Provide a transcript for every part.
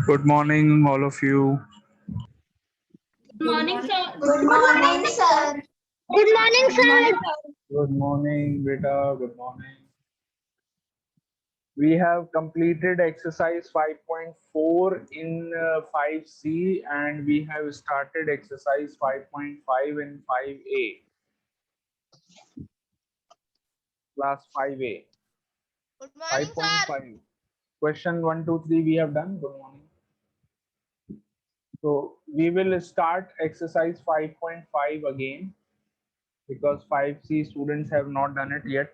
Good morning, all of you. Morning, sir. Good morning, sir. Good morning, sir. Good morning, beta. Good morning. We have completed exercise 5.4 in 5C and we have started exercise 5.5 in 5A. Class 5A. Good morning, sir. 5.5. Question 1, 2, 3 we have done. Good morning. So we will start exercise 5.5 again because 5C students have not done it yet.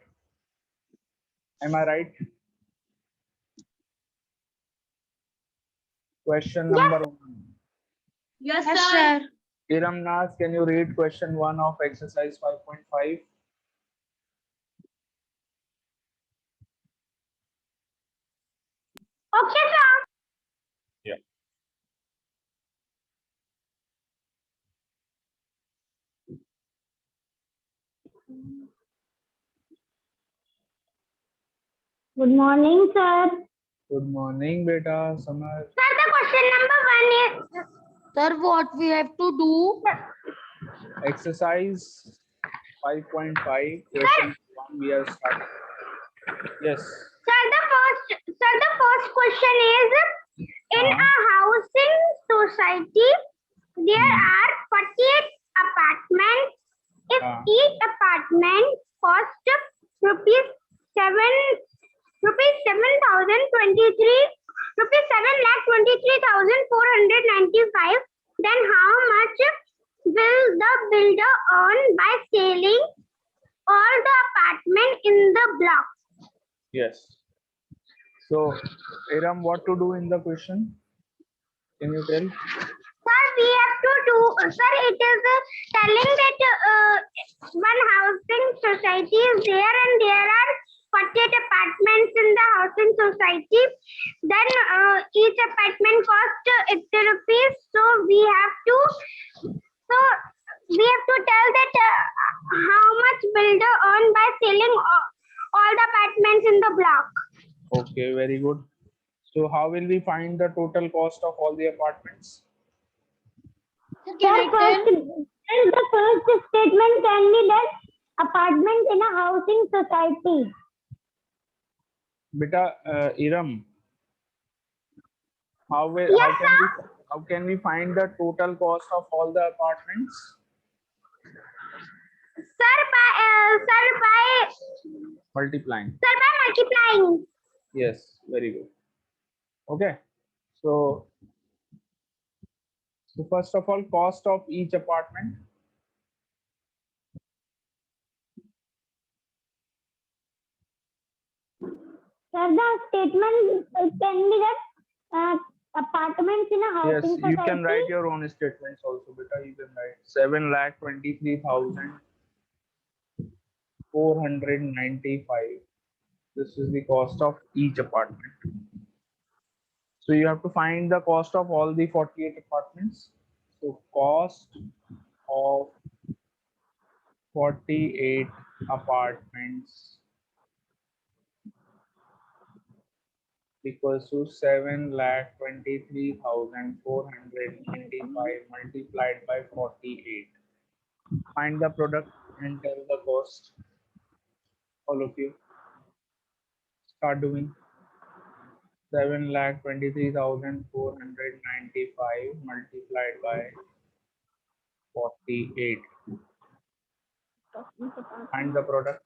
Am I right? Question number 1. Yes, sir. Iram Nas, can you read question 1 of exercise 5.5? Okay, sir. Yeah. Good morning, sir. Good morning, beta. Samar. Sir, the question number 1 is. Sir, what we have to do? Exercise 5.5, question 1 we are starting. Yes. Sir, the first question is in a housing society there are 48 apartments. If each apartment cost rupees 7,023 rupees 7,23,495, then how much will the builder earn by selling all the apartment in the block? Yes. So, Iram, what to do in the question? Can you tell? Sir, we have to do, sir, it is telling that one housing society is there and there are 48 apartments in the housing society. Then each apartment cost 80 rupees. So we have to tell that how much builder earn by selling all the apartments in the block. Okay, very good. So, how will we find the total cost of all the apartments? Sir, the first statement can be that apartment in a housing society. Beta, Iram, how can we find the total cost of all the apartments? Sir, by Multiplying. multiplying. Yes, very good. Okay. So first of all, cost of each apartment. Sir, the statement can be that apartments in a Yes, housing society. you can write your own statements also, beta. You can write 7,23,495. This is the cost of each apartment. So you have to find the cost of all the 48 apartments. So cost of 48 apartments equals to 7,23,495 multiplied by 48. Find the product and tell the cost. All of you start doing. 7,23,495 multiplied by 48. Find the product.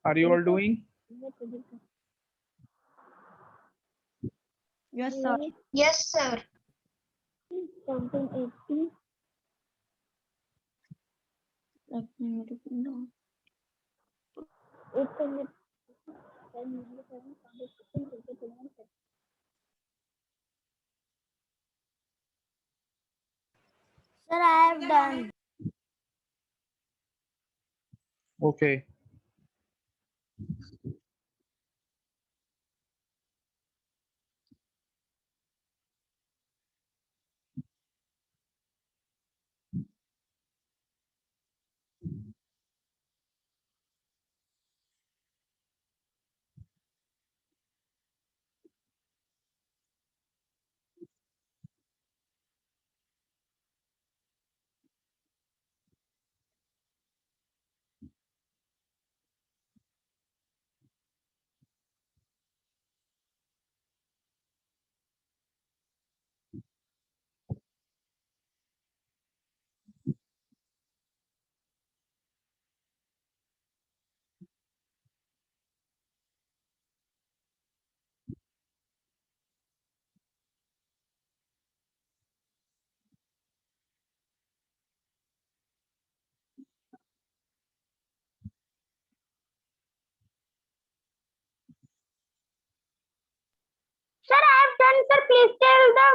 Are you all doing? Yes, sir. Yes, sir. Let me write it down. Sir, I have done. Okay. Sir, I have done, sir. Please tell the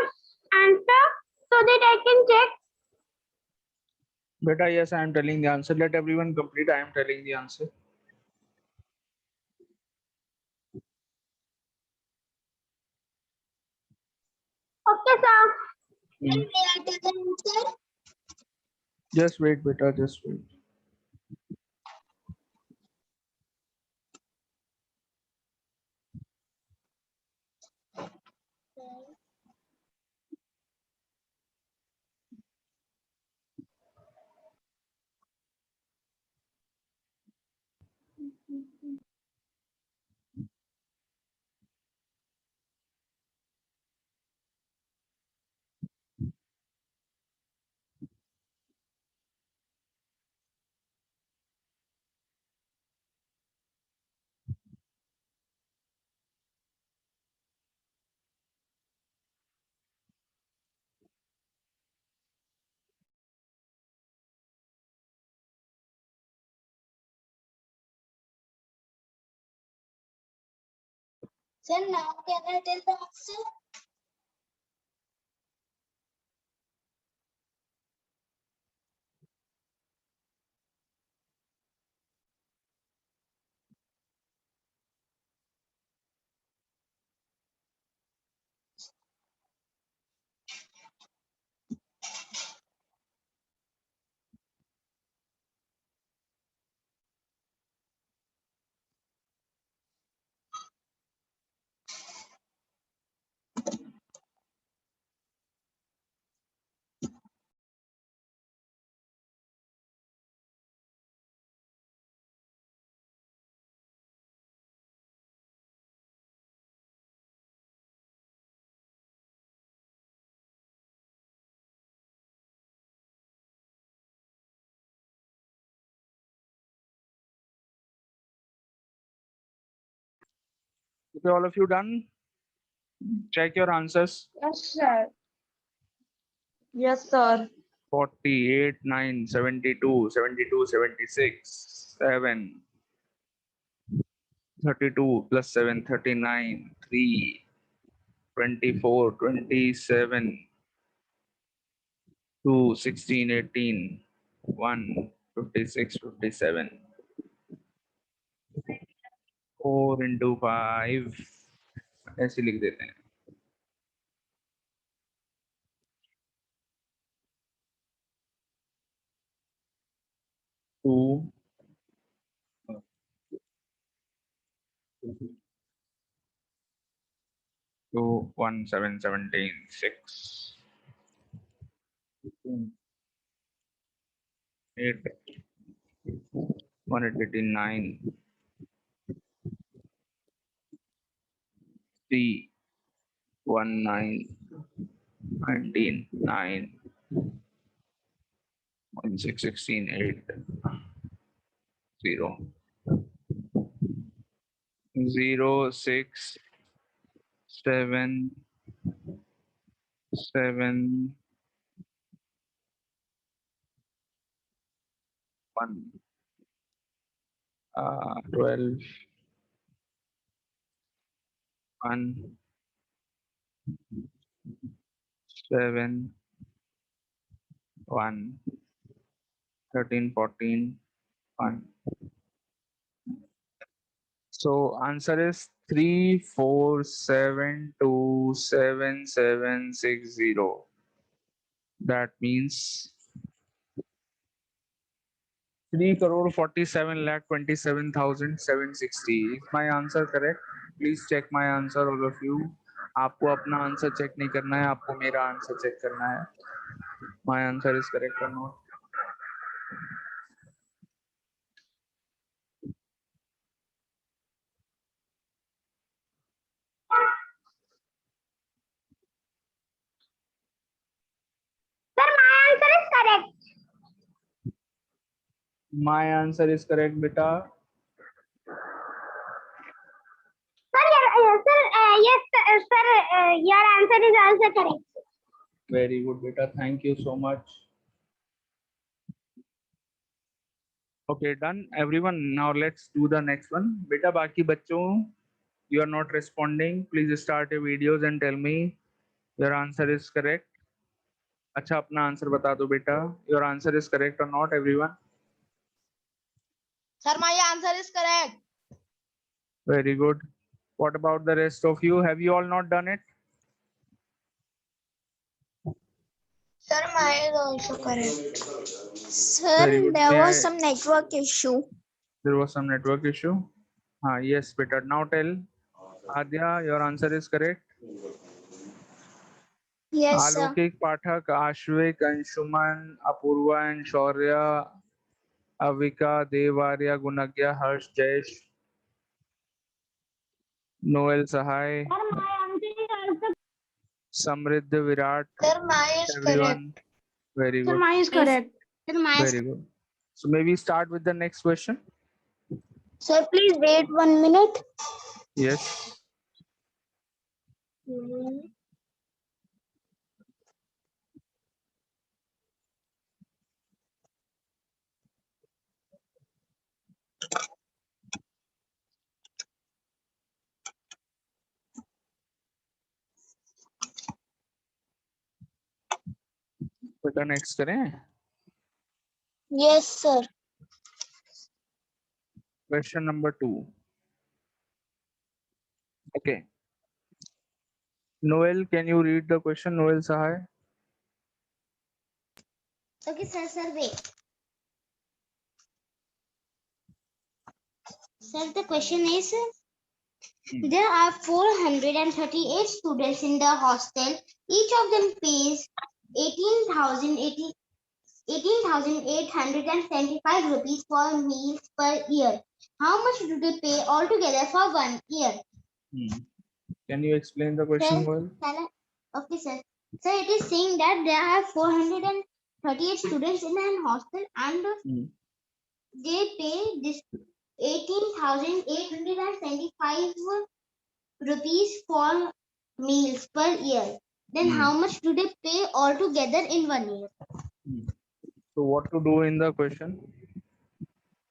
answer so that I can check. Beta, yes, I am telling the answer. Let everyone complete. I am telling the answer. Okay, sir. Hmm. May I tell the answer? Just wait, beta. Just wait. Sir, now can I tell the answer? Okay, all of you done? Check your answers. Yes, sir. Yes, sir. 48, 9, 72, 72, 76, 7, 32 plus 7, 39, 3, 24, 27, 2, 16, 18, 1, 56, 57. 4 into 5 ऐसे लिख देते हैं to 1717 6 8 189 3 19 19 9 16 16 8 0 0 6 7 7 1 12 1 7 1 13 14 1. So answer is 3472760. That means 3,47,27,760. Is my answer correct? Please check my answer, all of you. आपको अपना answer check नहीं करना है, आपको मेरा आंसर चेक करना है. My answer is correct or not? Sir, my answer is correct. My answer is correct, beta. Sir, yes, sir, your answer is also correct. Very good, beta. Thank you so much. Okay, done. Everyone, now let's do the next one. Beta, बाकी बच्चों, you are not responding. Please start your videos and tell me your answer is correct. अच्छा अपना answer बता दो बेटा. Your answer is correct or not, everyone? Sir, my answer is correct. Very good. What about the rest of you? Have you all not done it? Sir, mine is also correct. Sir, Very good. there May was I- some network issue. There was some network issue. Yes, beta. Now tell. Adya, your answer is correct. Yes, sir. Alokik, Pathak, Ashvik, Anshuman, Apurva and Shaurya, Avika, Devarya, Gunagya, Harsh, Jayesh, Noel Sahai, Sir, my answer is also Samriddh, Virat, Sir, mine is everyone. Very good. mine is correct. Sir, mine Very good. So maybe start with the next question. Sir, please wait 1 minute. Yes. बेटा next करें. Yes, sir. Question number 2. Okay. Noel, can you read the question? Noel Sahai. Okay, sir, wait. Sir, the question is, there are 438 students in the hostel. Each of them pays 18,875 rupees for meals per year. How much do they pay altogether for 1 year? Can you explain the question, Noel? Okay, sir. Sir, it is saying that there are 438 students in an hostel and they pay this 18,875 rupees for meals per year. Then how much do they pay altogether in 1 year? So what to do in the question?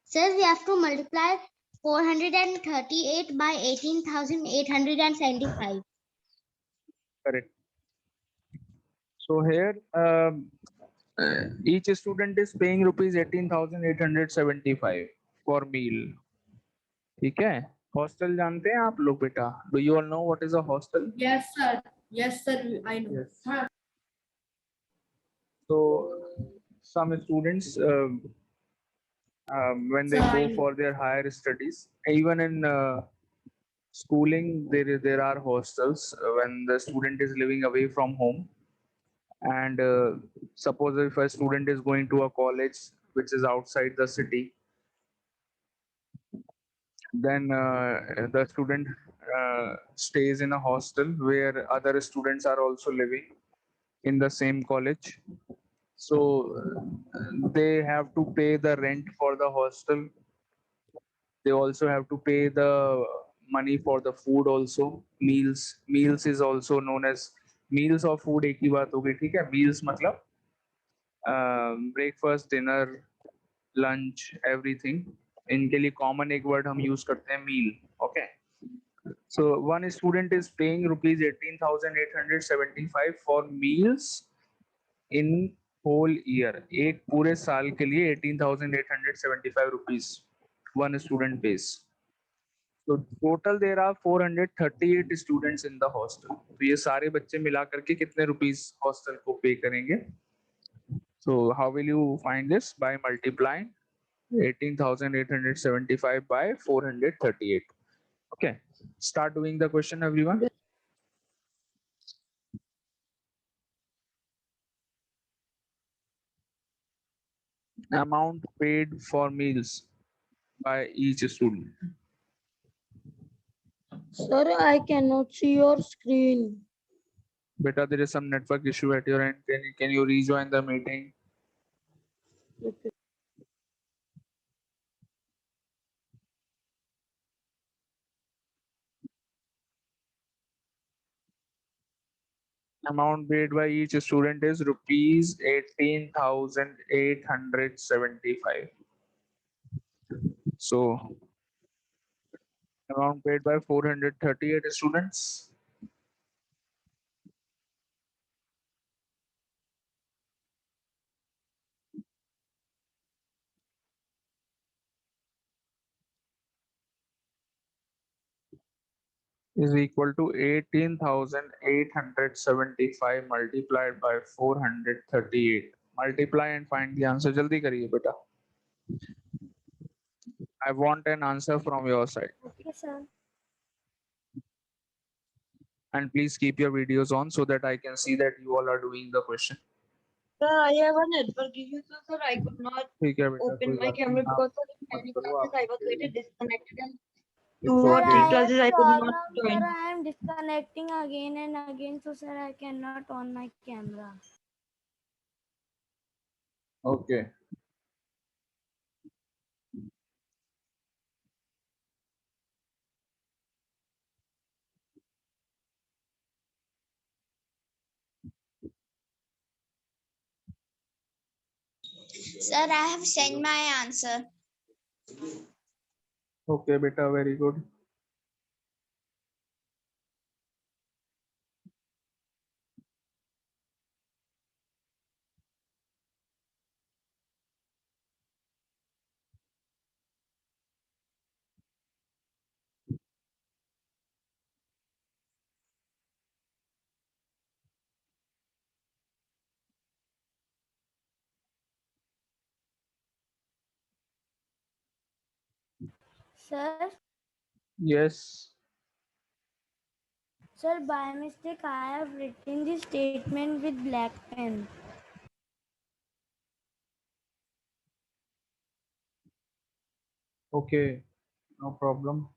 Sir, we have to multiply 438 by 18,875. Correct. So here each student is paying rupees 18,875 for meal. ठीक है? Hostel जानते हैं आप लोग बेटा? Do you all know what is a hostel? Yes, sir. Yes, sir. I know. Yes. So some students when they Sir, I go know. for their higher studies, even in schooling, there are hostels when the student is living away from home. And suppose if a student is going to a college which is outside the city, then the student stays in a hostel where other students are also living in the same college. So they have to pay the rent for the hostel. They also have to pay the money for the food also. Meals is also known as meals or food, एक ही बात हो गई, ठीक है? Meals मतलब breakfast, dinner, lunch, everything. इनके लिए common एक वर्ड हम यूज करते हैं, meal. Okay, so one student is paying rupees 18,875 for meals in whole year. एक पूरे साल के लिए 18,875 रुपीज वन स्टूडेंट पेज। तो total there are 438 students in the hostel. तो ये सारे बच्चे मिला करके कितने रुपीज हॉस्टल को पे करेंगे? So how will you find this? By multiplying 18,875 by 438. Okay, start doing the question, everyone. Amount paid for meals by each student. Sir, I cannot see your screen. Beta, there is some network issue at your end. Can you rejoin the meeting? Okay. Amount paid by each student is rupees 18,875. So amount paid by 438 students. Is equal to 18,875 multiplied by 438. Multiply and find the answer. Jaldi kariye beta. I want an answer from your side. Okay, sir. And please keep your videos on so that I can see that you all are doing the question. Sir, I have a network issue, so sir, I could not ठीक है बेटा, open कोई my बात camera नहीं, आप because sir, in मत many करो, classes आप I was getting disconnected and It's two or okay. three I classes I could not join. Sir, I am disconnecting again and again, so sir, I cannot on my camera. Okay. Sir, I have sent my answer. Okay beta, very good. Sir, Yes. sir, by mistake, I have written the statement with black pen. Okay, no problem.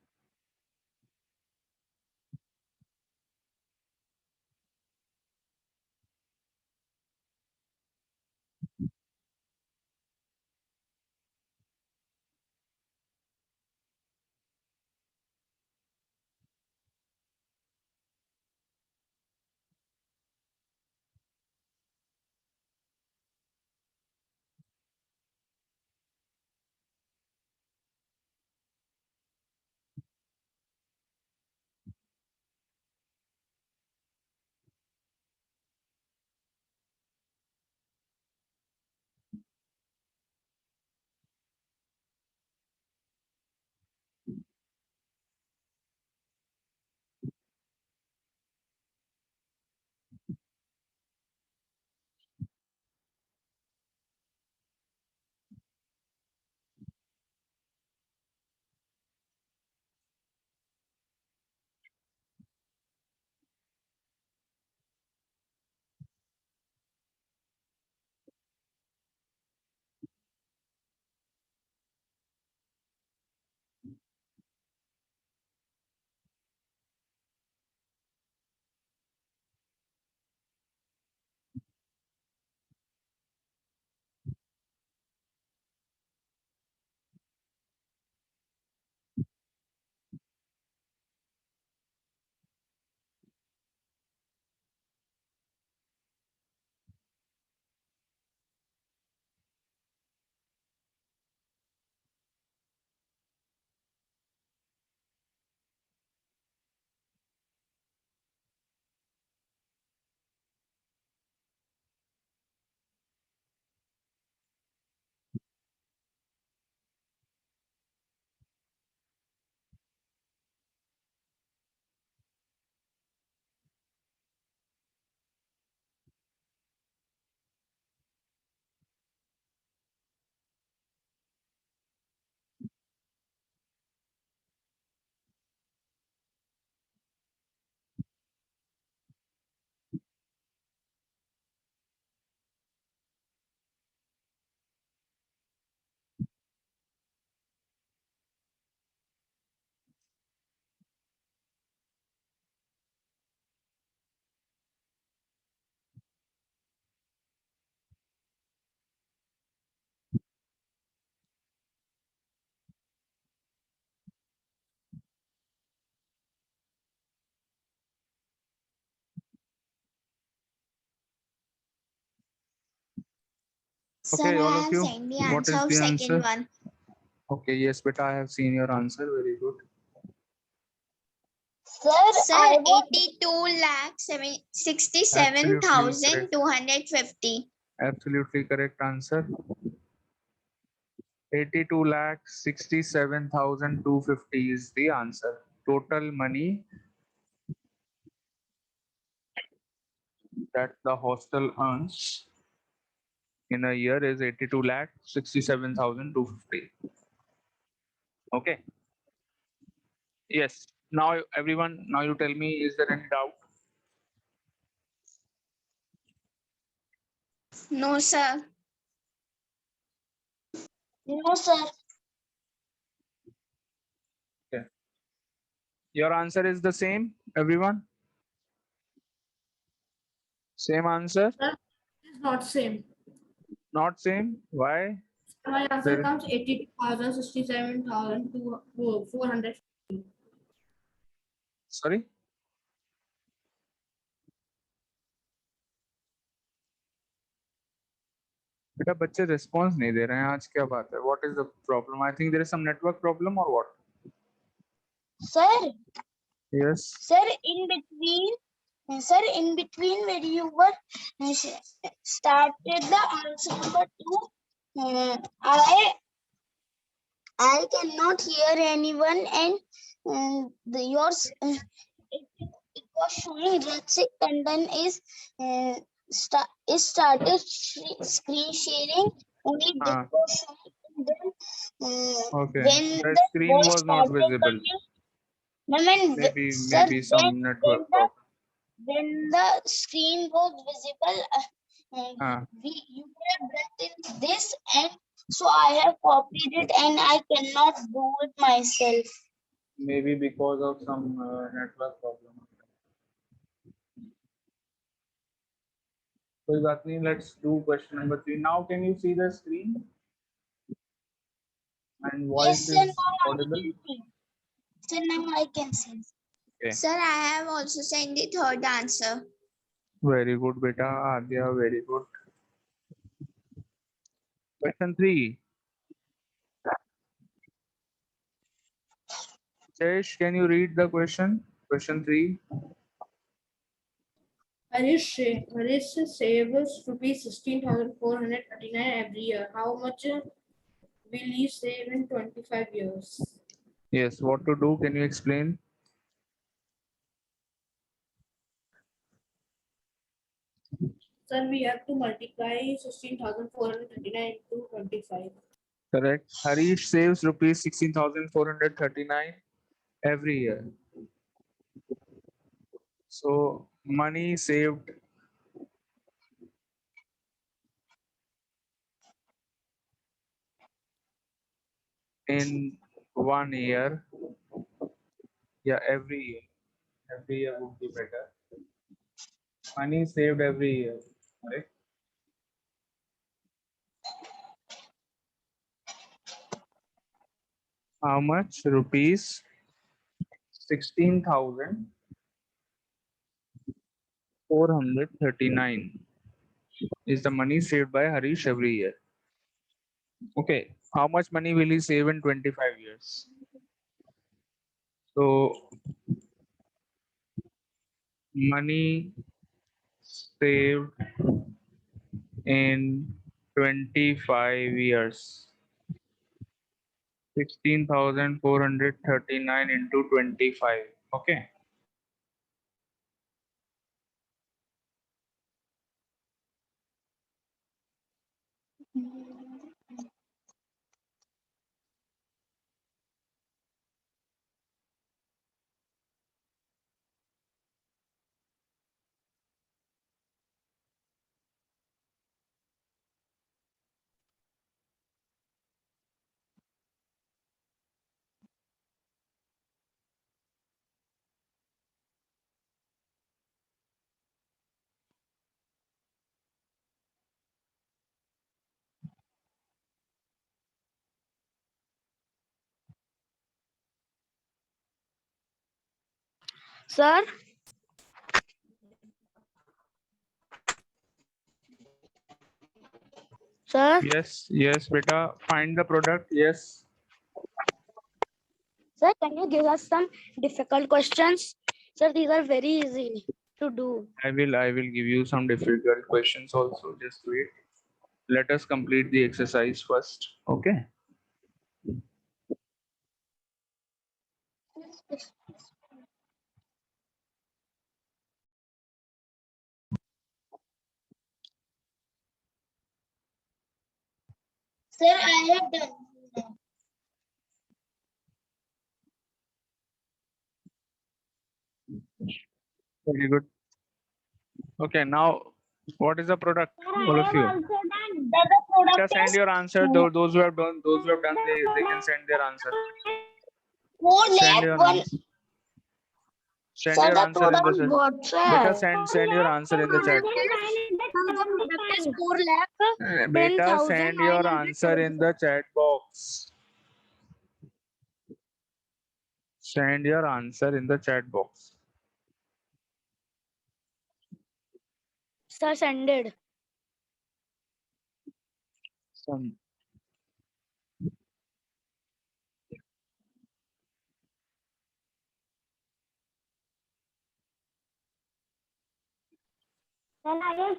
Sir, all I of have you, sent the what answer is of the second answer? one. Okay, yes, beta, I have seen your answer. Very good. Sir, 82 lakh Absolutely correct. 67,250. Absolutely correct answer. 82 lakh 67,250 is the answer. Total money that the hostel earns in a year is 82 lakh 67,250. Okay. Yes. Now, everyone, now you tell me, is there any doubt? No, sir. No, sir. Okay. Your answer is the same, everyone? Same answer? Sir, it's not same. Not same? Why? My answer There, comes 82,000, 67,400. sorry? बेटा बच्चे response नहीं दे रहे हैं आज, क्या बात है? What is the problem? I think there is some network problem और what? Sir, yes. sir, in between where you were started the answer number 2, I cannot hear anyone, and yours it was showing Ratsik Tandon is started screen sharing only this हाँ. was showing. Then Okay. when The the screen voice was not started visible. coming, no man, sir, Maybe some network problem. when the screen was visible, हाँ. you have written this, and so I have copied it and I cannot do it myself. Maybe because of some network problem. कोई बात नहीं. Let's do question number 3. Now can you see the screen and Yes, voice sir, is now I audible? can see. Sir, now I can see. Okay. Sir, I have also sent the third answer. Very good, beta. Adya, very good. Question 3. Jesh, can you read the question? Question 3. Harish saves rupees 16,439 every year. How much will he save in 25 years? Yes, what to do? Can you explain? Sir, we have to multiply 16,439 into 25. Correct. Harish saves rupees 16,439 every year. So money saved in 1 year. Yeah, every year. Every year would be better. Money saved every year. Correct. How much? Rupees 16,439 is the money saved by Harish every year. Okay. How much money will he save in 25 years? So money saved in 25 years. 16,439 into 25. Okay. Sir, Sir, Yes, beta. Find the product. Yes. sir, can you give us some difficult questions? Sir, these are very easy to do. I will give you some difficult questions also. Just wait. Let us complete the exercise first. Okay. Sir, I have done. Very good. Okay. Now, what is the product? Sir, I All of have you. also done. The product Just send is your answer. Those who have done, they can send their answer. 4 Send lakh your one. answer. Send Sir, your the answer in the product chat. what, Beta, sir? send your answer in the chat. The product is 4 lakh Beta, send your answer in the chat box. Send your answer in the chat box. Sir, sended. Some. Then I have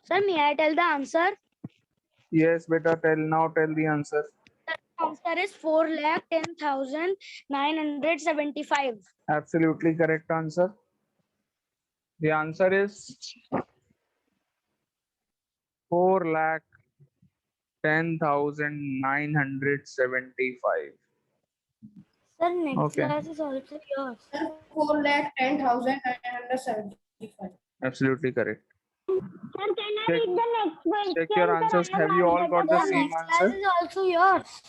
Sir, may I tell the answer? Yes, beta, tell the answer. The answer is 4,10,975. Absolutely correct answer. The answer is 4,10,975. Sir, next Okay. class is also yours. Sir, 4,10,975. Absolutely correct. Sir, can I Check- read the next question? Check your Sir, answers. I Have you all answered got the Sir, same next class answer? is also yours.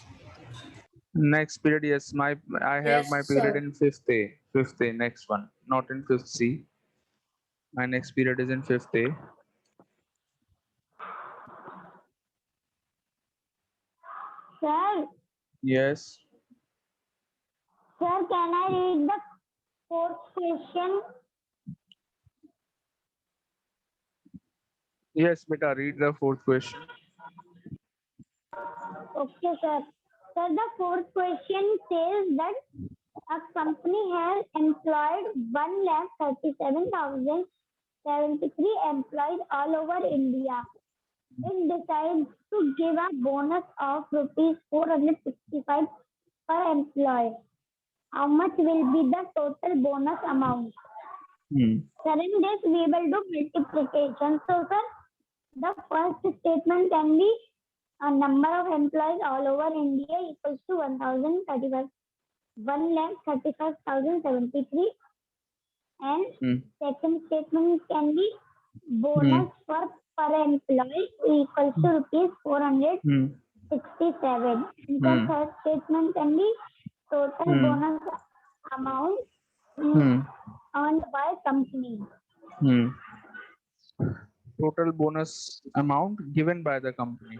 Next period, yes. I have Yes, my period sir. in fifth A. Fifth A, next one. Not in fifth C. My next period is in fifth A. Sir, Yes. sir, can I read the fourth question? Yes, beta, read the fourth question. Okay, sir. Sir, the fourth question says that a company has employed 1,37,073 employees all over India. It decides to give a bonus of rupees 465 per employee. How much will be the total bonus amount? Sir, in this we will do multiplication. So, sir, the first statement can be a number of employees all over India equals to 1,035. 1,35,073, and second statement can be bonus per employee equals to rupees 467. And the third statement can be total bonus amount earned by company. Total bonus amount given by the company,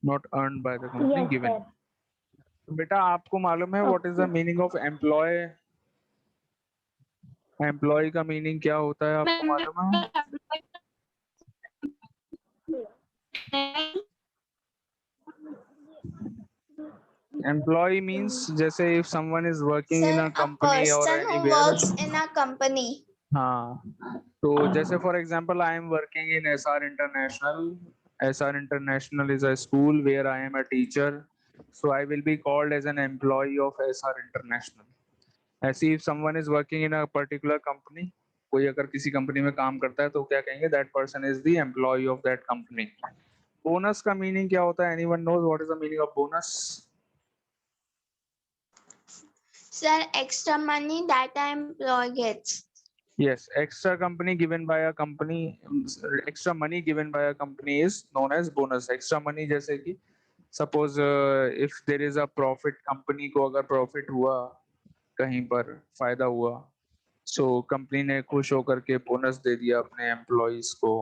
not earned by the company, Yes, given. sir. बेटा आपको मालूम है what is the meaning of employ? Employ का meaning क्या होता है आपको मालूम है? Employee means जैसे if someone is working in Sir, a a company or person who anywhere. works in a company. हाँ, तो जैसे for example I am working in SR International. SR International is a school where I am a teacher. So I will be called as an employee of SR International. ऐसे if someone is working in a particular company, कोई अगर किसी company में काम करता है तो क्या कहेंगे? That person is the employee of that company. Bonus का मीनिंग क्या होता है? Anyone knows what is the meaning of bonus? Sir, extra money that an employee gets. Yes, extra company given by a company, extra money given by a company is known as bonus. Extra money जैसे कि suppose if there is a profit, company को अगर profit हुआ, कहीं पर फायदा हुआ, so company ने खुश होकर के बोनस दे दिया अपने एम्प्लॉइज को।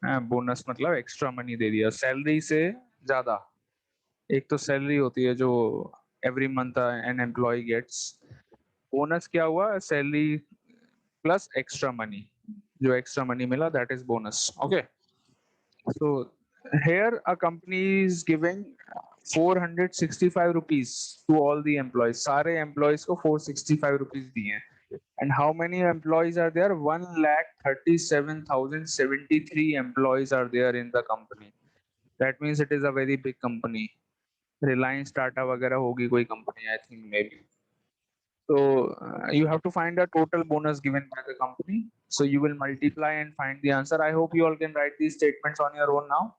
बोनस मतलब एक्स्ट्रा मनी दे दिया, सैलरी से ज्यादा। एक तो सैलरी होती है जो every month an employ gets, bonus क्या हुआ? सैलरी प्लस एक्स्ट्रा मनी, जो एक्स्ट्रा मनी मिला that is bonus. Okay, so here a company is giving 465 rupees to all the employees, सारे employees को 465 rupees दिए हैं। and how many employees are there? 1,37,073 employees are there in the company. That means it is a very big company. Reliance Tata वगैरह होगी कोई company, I think maybe. So you have to find the total bonus given by the company. So you will multiply and find the answer. I hope you all can write these statements on your own now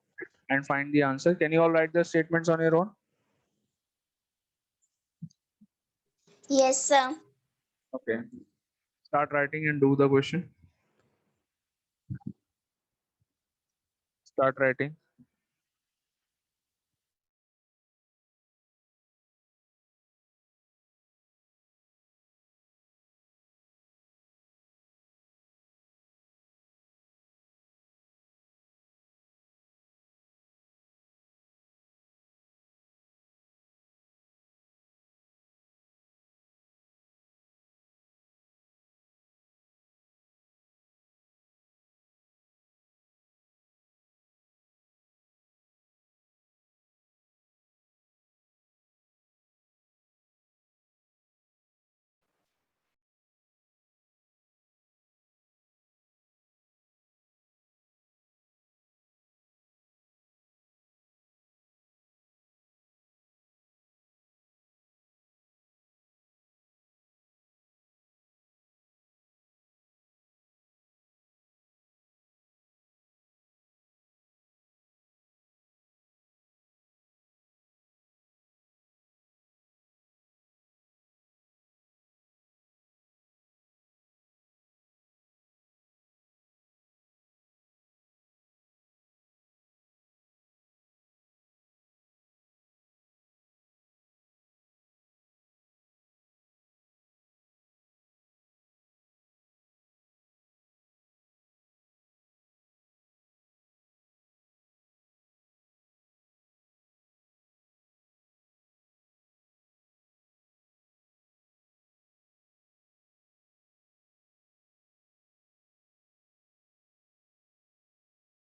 and find the answer. Can you all write the statements on your own? Yes, sir. Okay. Start writing and do the question. Start writing.